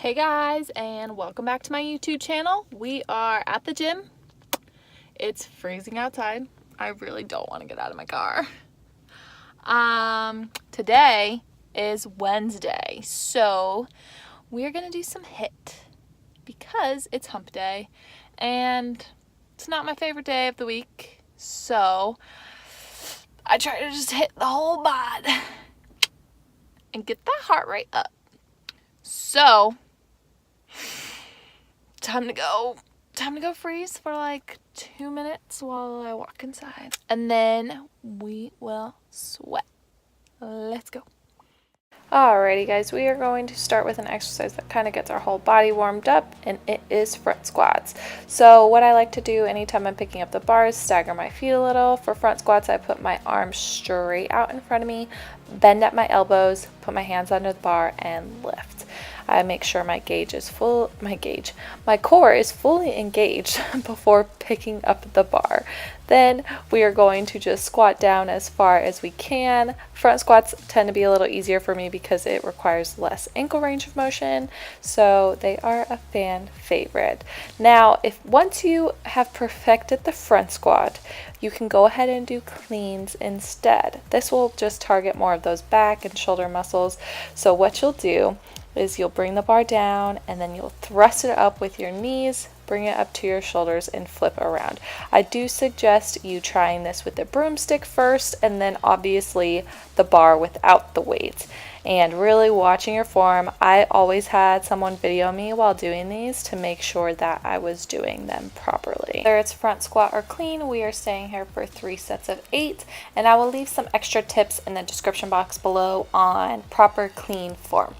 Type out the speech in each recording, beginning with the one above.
Hey guys, and welcome back to my YouTube channel. We are at the gym. It's freezing outside. I really don't want to get out of my car. Today is Wednesday, so we're gonna do some HIIT because it's hump day and it's not my favorite day of the week. So I try to just hit the whole bod and get that heart rate up. So time to go freeze for like 2 minutes while I walk inside, and then we will sweat. Let's go. Alrighty guys, we are going to start with an exercise that kind of gets our whole body warmed up, and it is front squats. So what I like to do anytime I'm picking up the bar is stagger my feet a little. For front squats, I put my arms straight out in front of me, bend at my elbows, put my hands under the bar, and lift. I make sure my core is fully engaged before picking up the bar. Then we are going to just squat down as far as we can. Front squats tend to be a little easier for me because it requires less ankle range of motion, so they are a fan favorite. Now, once you have perfected the front squat, you can go ahead and do cleans instead. This will just target more of those back and shoulder muscles. So what you'll do is you'll bring the bar down and then you'll thrust it up with your knees, bring it up to your shoulders, and flip around. I do suggest you trying this with the broomstick first and then obviously the bar without the weights, and really watching your form. I always had someone video me while doing these to make sure that I was doing them properly. Whether it's front squat or clean, we are staying here for 3 sets of 8, and I will leave some extra tips in the description box below on proper clean form.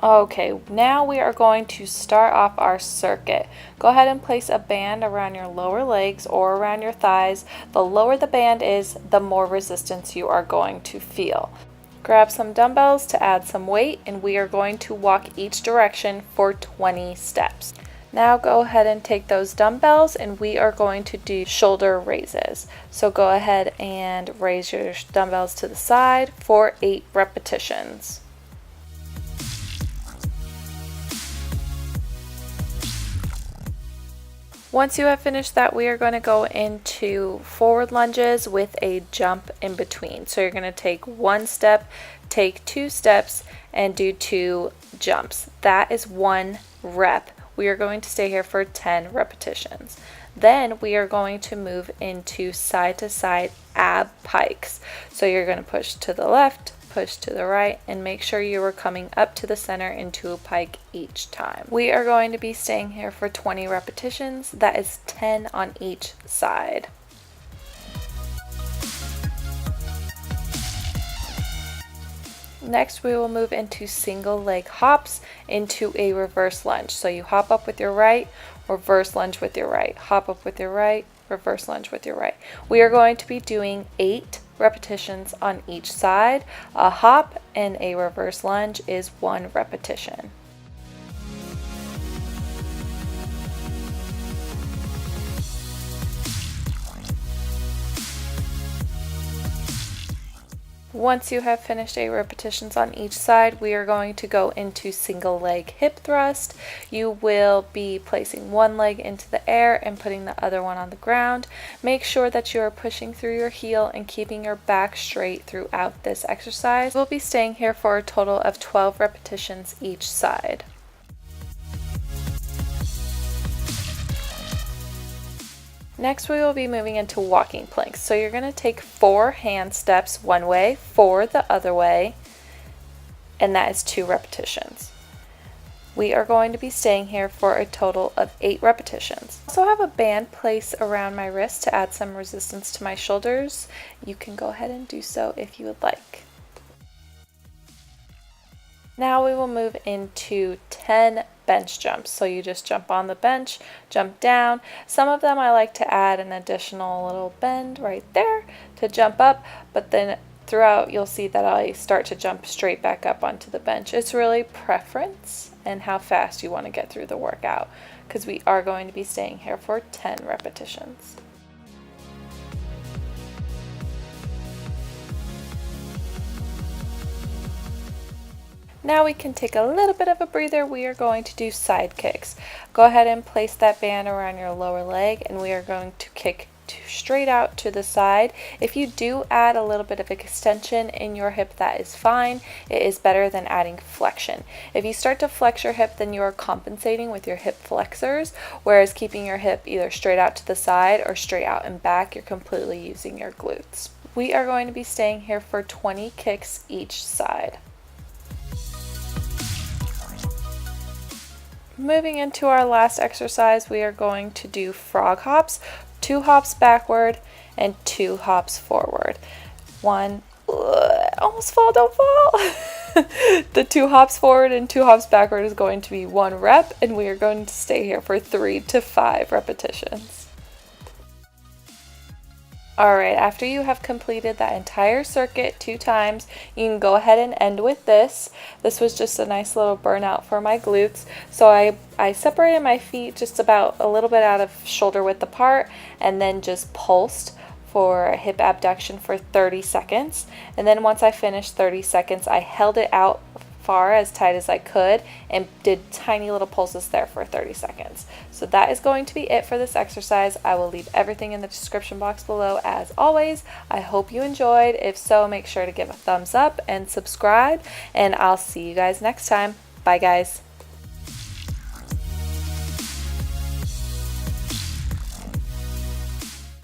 Okay, now we are going to start off our circuit. Go ahead and place a band around your lower legs or around your thighs. The lower the band is, the more resistance you are going to feel. Grab some dumbbells to add some weight, and we are going to walk each direction for 20 steps. Now go ahead and take those dumbbells and we are going to do shoulder raises. So go ahead and raise your dumbbells to the side for 8 repetitions. Once you have finished that, we are going to go into forward lunges with a jump in between. So you're going to take 1 step, take 2 steps, and do 2 jumps. That is 1 rep. We are going to stay here for 10 repetitions. Then we are going to move into side to side ab pikes. So you're going to push to the left, push to the right, and make sure you are coming up to the center into a pike each time. We are going to be staying here for 20 repetitions. That is 10 on each side. Next, we will move into single leg hops into a reverse lunge. So you hop up with your right, reverse lunge with your right, hop up with your right, reverse lunge with your right. We are going to be doing 8 repetitions on each side. A hop and a reverse lunge is 1 repetition. Once you have finished 8 repetitions on each side, we are going to go into single leg hip thrust. You will be placing one leg into the air and putting the other one on the ground. Make sure that you are pushing through your heel and keeping your back straight throughout this exercise. We'll be staying here for a total of 12 repetitions each side. Next, we will be moving into walking planks. So you're going to take 4 hand steps one way, 4 the other way, and that is 2 repetitions. We are going to be staying here for a total of 8 repetitions. I also have a band placed around my wrist to add some resistance to my shoulders. You can go ahead and do so if you would like. Now we will move into 10 bench jumps. So you just jump on the bench, jump down. Some of them I like to add an additional little bend right there to jump up, but then throughout you'll see that I start to jump straight back up onto the bench. It's really preference and how fast you want to get through the workout, because we are going to be staying here for 10 repetitions. Now we can take a little bit of a breather. We are going to do side kicks. Go ahead and place that band around your lower leg, and we are going to kick straight out to the side. If you do add a little bit of extension in your hip, that is fine. It is better than adding flexion. If you start to flex your hip, then you are compensating with your hip flexors, whereas keeping your hip either straight out to the side or straight out and back, you're completely using your glutes. We are going to be staying here for 20 kicks each side. Moving into our last exercise, we are going to do frog hops, 2 hops backward and 2 hops forward. Almost fall, don't fall. The 2 hops forward and 2 hops backward is going to be 1 rep, and we are going to stay here for 3 to 5 repetitions. Alright, after you have completed that entire circuit 2 times, you can go ahead and end with this. This was just a nice little burnout for my glutes. So I separated my feet just about a little bit out of shoulder width apart, and then just pulsed for a hip abduction for 30 seconds. And then once I finished 30 seconds, I held it out far as tight as I could and did tiny little pulses there for 30 seconds. So that is going to be it for this exercise. I will leave everything in the description box below as always. I hope you enjoyed. If so, make sure to give a thumbs up and subscribe, and I'll see you guys next time. Bye guys.